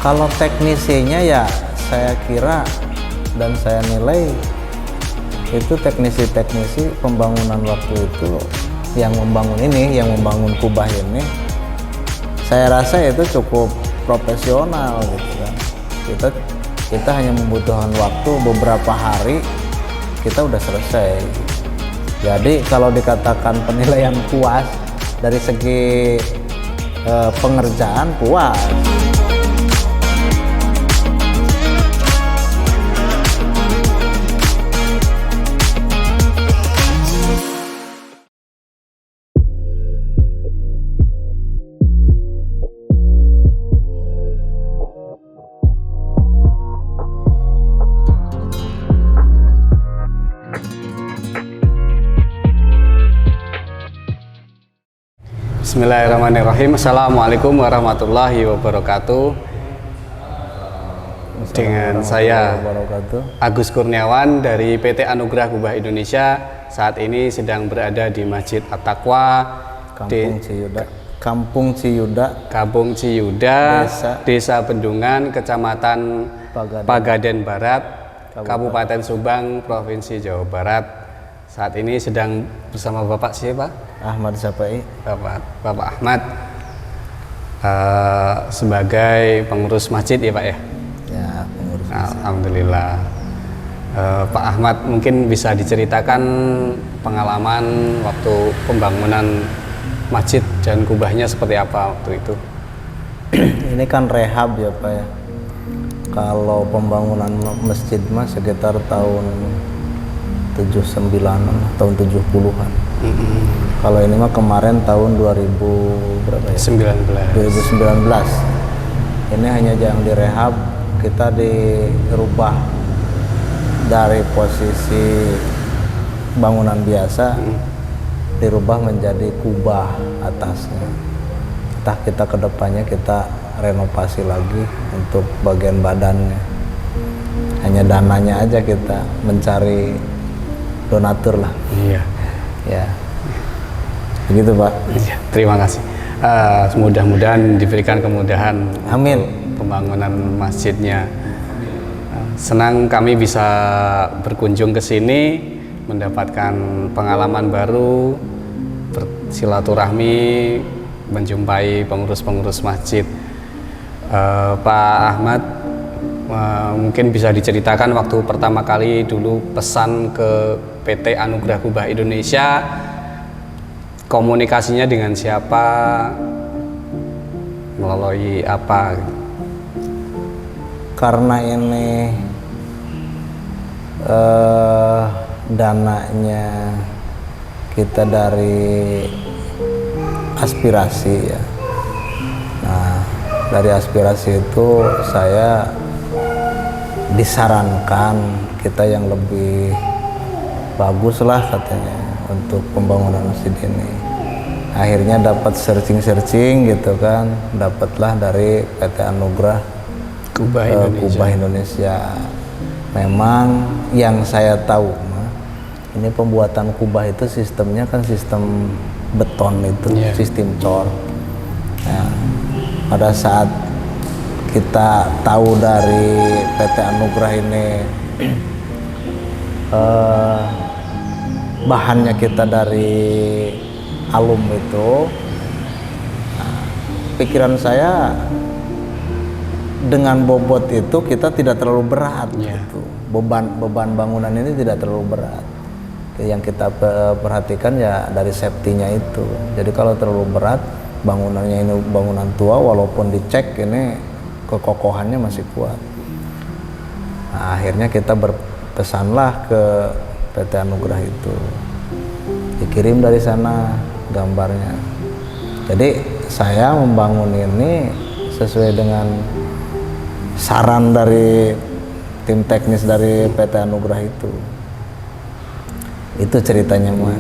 Kalau teknisinya ya saya kira dan saya nilai itu teknisi-teknisi pembangunan waktu itu yang membangun kubah ini, saya rasa itu cukup profesional gitu kan. Kita hanya membutuhkan waktu beberapa hari, kita udah selesai. Jadi kalau dikatakan penilaian puas dari segi pengerjaan, puas. Bismillahirrahmanirrahim. Assalamualaikum warahmatullahi wabarakatuh. Dengan saya Agus Kurniawan dari PT Anugerah Kubah Indonesia. Saat ini sedang berada di Masjid At-Taqwa, Kampung Ciyuda, Desa Bendungan, Kecamatan Pagaden Barat, Kabupaten Subang, Provinsi Jawa Barat. Saat ini sedang bersama Bapak siapa? Ahmad Zapai. Bapak Ahmad sebagai pengurus masjid ya Pak ya? Ya, pengurus masjid. Alhamdulillah. Pak Ahmad mungkin bisa diceritakan pengalaman waktu pembangunan masjid dan kubahnya seperti apa waktu itu? Ini kan rehab ya Pak ya. Kalau pembangunan masjid mas sekitar tahun 79-an, tahun 70-an. Kalau ini mah kemarin tahun 2000 berapa ya? 2019. Ini hanya yang direhab, kita dirubah dari posisi bangunan biasa dirubah menjadi kubah atasnya. Entah kita kedepannya kita renovasi lagi untuk bagian badannya. Hanya dananya aja kita mencari donatur lah. Iya. Ya. Begitu Pak. Iya, terima kasih. Mudah-mudahan diberikan kemudahan. Amin. Untuk pembangunan masjidnya. Senang kami bisa berkunjung ke sini, mendapatkan pengalaman baru, bersilaturahmi, menjumpai pengurus-pengurus masjid. Pak Ahmad, mungkin bisa diceritakan waktu pertama kali dulu pesan ke PT Anugerah Kubah Indonesia, komunikasinya dengan siapa, melalui apa? Karena ini dananya kita dari aspirasi ya. Nah, dari aspirasi itu saya disarankan kita yang lebih bagus lah katanya untuk pembangunan masjid ini. Akhirnya dapat searching gitu kan, dapatlah dari PT Anugerah Kubah Indonesia. Memang yang saya tahu, ini pembuatan kubah itu sistemnya kan sistem beton itu, sistem cor. Nah, pada saat kita tahu dari PT Anugerah ini bahannya kita dari alum itu, nah, pikiran saya dengan bobot itu kita tidak terlalu berat gitu. Beban bangunan ini tidak terlalu berat. Yang kita perhatikan ya dari safety-nya itu. Jadi kalau terlalu berat, bangunannya ini bangunan tua, walaupun dicek ini kekokohannya masih kuat. Nah, akhirnya kita berpesanlah ke PT Anugerah itu, dikirim dari sana gambarnya. Jadi saya membangun ini sesuai dengan saran dari tim teknis dari PT Anugerah itu ceritanya Mas.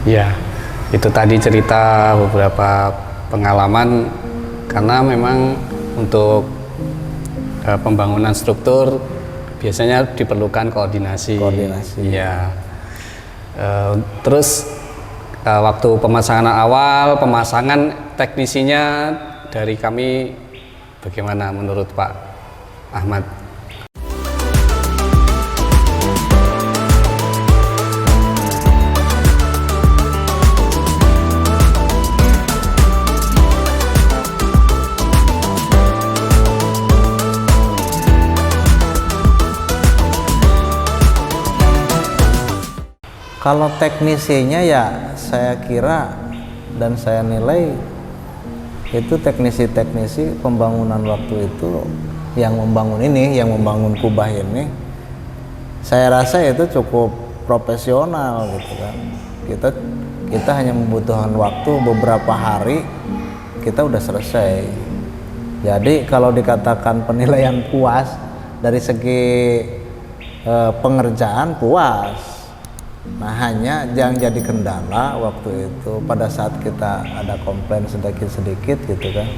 Ya, itu tadi cerita beberapa pengalaman, karena memang untuk pembangunan struktur biasanya diperlukan koordinasi. Ya. Terus waktu pemasangan awal, pemasangan teknisinya dari kami bagaimana menurut Pak Ahmad? Kalau teknisinya ya saya kira dan saya nilai itu teknisi-teknisi pembangunan waktu itu yang membangun kubah ini, saya rasa itu cukup profesional gitu kan. Kita hanya membutuhkan waktu beberapa hari, kita udah selesai. Jadi kalau dikatakan penilaian puas dari segi pengerjaan puas. Nah, hanya yang jadi kendala waktu itu pada saat kita ada komplain sedikit-sedikit gitu kan,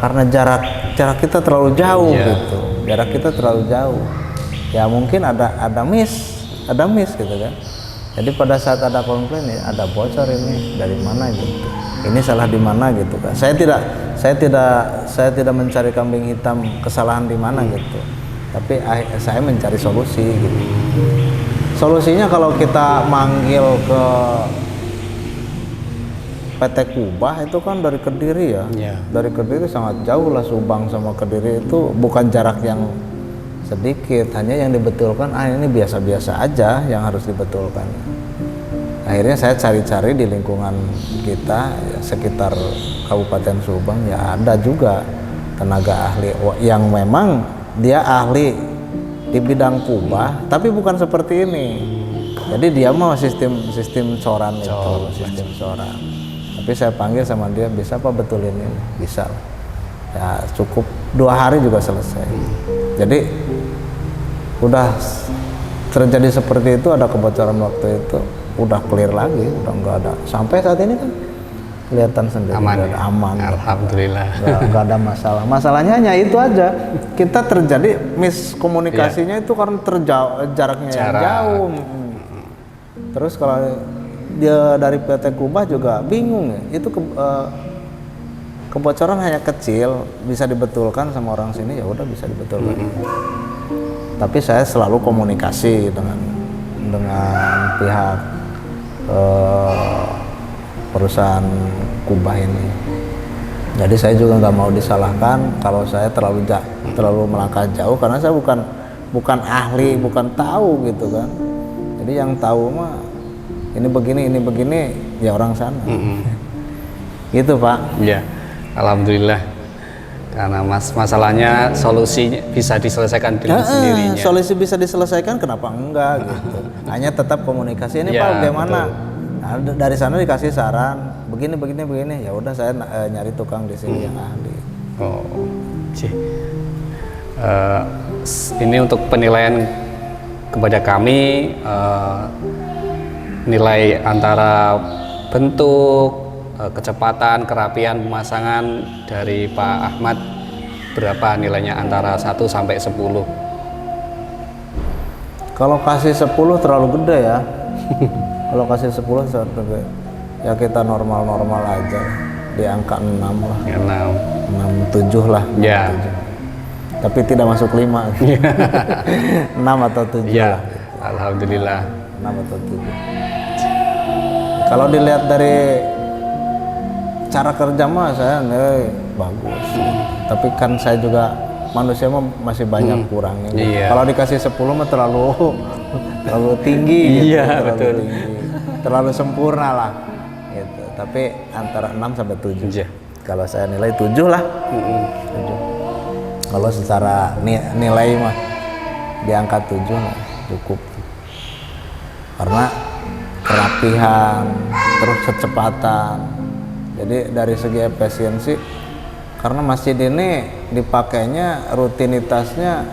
karena jarak kita terlalu jauh gitu, jarak kita terlalu jauh. Ya mungkin ada miss gitu kan. Jadi pada saat ada komplain ya ada bocor ini dari mana gitu, ini salah di mana gitu kan. Saya tidak mencari kambing hitam kesalahan di mana gitu, tapi saya mencari solusi gitu. Solusinya kalau kita manggil ke PT Kubah itu kan dari Kediri ya. Dari Kediri sangat jauh lah, Subang sama Kediri itu bukan jarak yang sedikit, hanya yang dibetulkan ini biasa-biasa aja yang harus dibetulkan. Akhirnya saya cari-cari di lingkungan kita ya, sekitar Kabupaten Subang ya ada juga tenaga ahli yang memang dia ahli di bidang kubah, tapi bukan seperti ini. Jadi dia mau sistem coran itu, sistem coran. Tapi saya panggil sama dia, bisa apa betulin ini? Bisa. Ya cukup 2 hari juga selesai. Jadi udah terjadi seperti itu, ada kebocoran waktu itu, udah clear lagi, udah nggak ada. Sampai saat ini kan kelihatan sendiri aman. Alhamdulillah. Nggak ada masalah. Masalahnya hanya itu aja. Kita terjadi miskomunikasinya itu karena jaraknya yang jauh. Terus kalau dia dari PT Kubah juga bingung ya. Itu kebocoran hanya kecil, bisa dibetulkan sama orang sini, ya udah bisa dibetulkan. Tapi saya selalu komunikasi dengan pihak perusahaan kubah ini. Jadi saya juga nggak mau disalahkan kalau saya terlalu melangkah jauh, karena saya bukan ahli, bukan tahu gitu kan. Jadi yang tahu mah ini begini ya orang sana. Gitu Pak. Ya, alhamdulillah. Karena masalahnya solusi bisa diselesaikan dengan sendirinya. Solusi bisa diselesaikan, kenapa enggak gitu. Hanya tetap komunikasi ini Pak bagaimana. Nah, dari sana dikasih saran begini, ya udah saya nyari tukang di sini yang ahli. Ini untuk penilaian kepada kami, nilai antara bentuk, kecepatan, kerapian pemasangan dari Pak Ahmad berapa nilainya antara 1 sampai 10? Kalau kasih 10 terlalu gede ya. Kalau kasih 10 ya kita normal aja, di angka 6 lah. 6, 7 lah. 7. Tapi tidak masuk 5. 6 atau 7 ya, lah. Alhamdulillah. 6 atau 7. Kalau dilihat dari cara kerja mah saya nilai bagus. Tapi kan saya juga manusia masih banyak kurangnya. Kalau dikasih 10 mah terlalu tinggi gitu, terlalu tinggi. Terlalu sempurna lah gitu. Tapi antara 6 sampai 7. Kalau saya nilai 7 lah. 7. Kalau secara nilai mah di angka 7 lah cukup. Karena kerapihan, terus kecepatan. Jadi dari segi efisiensi, karena masjid ini dipakainya rutinitasnya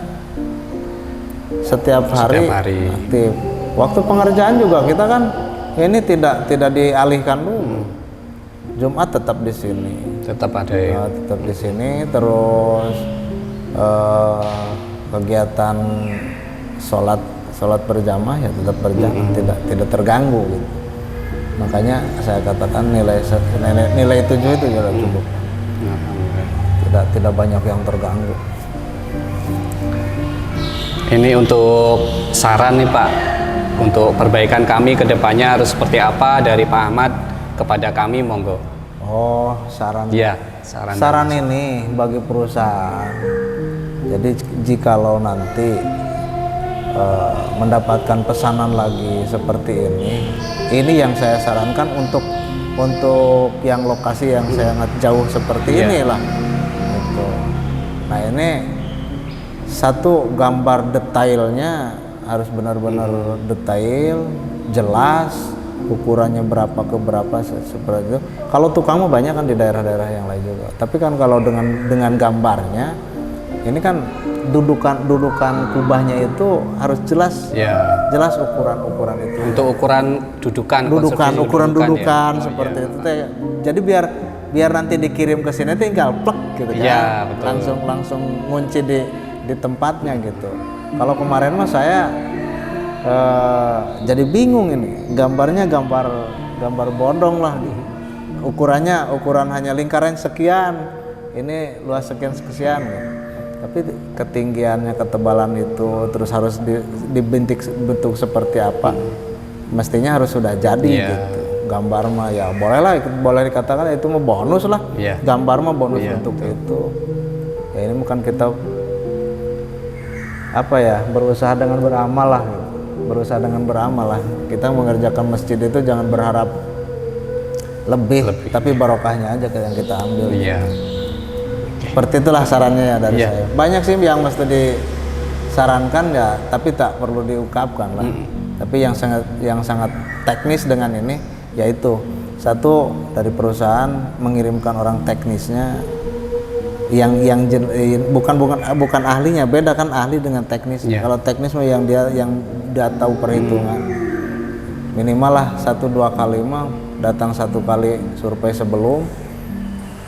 setiap hari aktif. Waktu pengerjaan juga kita kan ini tidak dialihkan dulu. Jumat tetap di sini. Tetap ada ya. Tetap di sini, terus kegiatan sholat berjamaah ya tetap berjamaah, tidak terganggu gitu. Makanya saya katakan nilai 7 itu sudah cukup. Alhamdulillah. Tidak banyak yang terganggu. Ini untuk saran nih Pak, untuk perbaikan kami ke depannya harus seperti apa dari Pak Ahmad kepada kami, monggo. Oh, saran. Iya, Saran ini bagi perusahaan. Jadi jikalau nanti mendapatkan pesanan lagi seperti ini yang saya sarankan untuk yang lokasi yang sangat jauh seperti inilah. Gitu. Nah ini satu, gambar detailnya harus benar-benar detail, jelas, ukurannya berapa ke berapa seperti itu. Kalau tukang mah banyak kan di daerah-daerah yang lain juga. Tapi kan kalau dengan gambarnya, ini kan dudukan kubahnya itu harus jelas, jelas ukuran itu. Untuk ukuran ukuran dudukan seperti itu. Jadi biar nanti dikirim ke sini tinggal plek gitu kan. Iya, betul. Langsung ngunci di tempatnya gitu. Kalau kemarin mah saya jadi bingung ini, gambarnya gambar bodong lah. Ukuran hanya lingkaran sekian, ini luas sekian gitu. Tapi ketinggiannya, ketebalan itu terus harus bentuk seperti apa, mestinya harus sudah jadi gitu. Gambar mah ya boleh dikatakan itu mah bonus lah. Gambar mah bonus untuk itu. Ya ini bukan kita berusaha dengan beramal lah. Berusaha dengan beramal lah. Kita mengerjakan masjid itu jangan berharap lebih. Tapi barokahnya aja yang kita ambil. Seperti itulah sarannya ya dari saya. Banyak sih yang mesti disarankan ya, tapi tak perlu diungkapkan lah. Tapi yang sangat teknis dengan ini yaitu satu, dari perusahaan mengirimkan orang teknisnya yang bukan ahlinya, beda kan ahli dengan teknis. Kalau teknis mah yang dia tahu perhitungan. Minimal lah 1-2 kali mah datang 1 kali survei sebelum,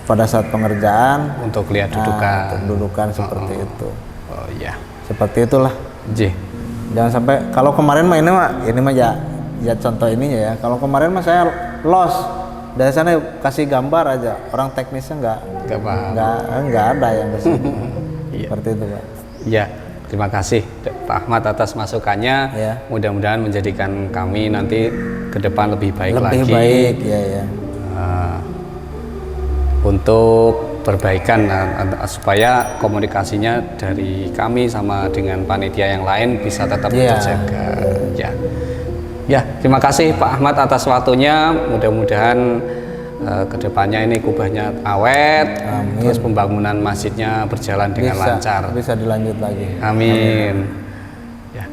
pada saat pengerjaan untuk lihat dudukan seperti itu. Oh iya. Seperti itulah. Jangan sampai, kalau kemarin mah ini mah ya contoh ininya ya. Kalau kemarin mah saya lost. Dari sana kasih gambar aja. Orang teknisnya nggak ada yang kesini. Seperti itu, Pak. Iya. Terima kasih Pak Ahmad atas masukannya. Mudah-mudahan menjadikan kami nanti ke depan lebih baik lagi. Lebih baik, ya. Untuk perbaikan supaya komunikasinya dari kami sama dengan panitia yang lain bisa tetap terjaga. Ya, terima kasih Pak Ahmad atas waktunya. Mudah-mudahan kedepannya ini kubahnya awet, terus pembangunan masjidnya berjalan dengan lancar. Bisa dilanjut lagi. Amin. Ya,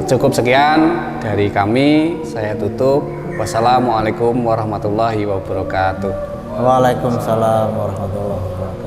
cukup sekian dari kami. Saya tutup. Wassalamualaikum warahmatullahi wabarakatuh. Waalaikumsalam warahmatullahi wabarakatuh.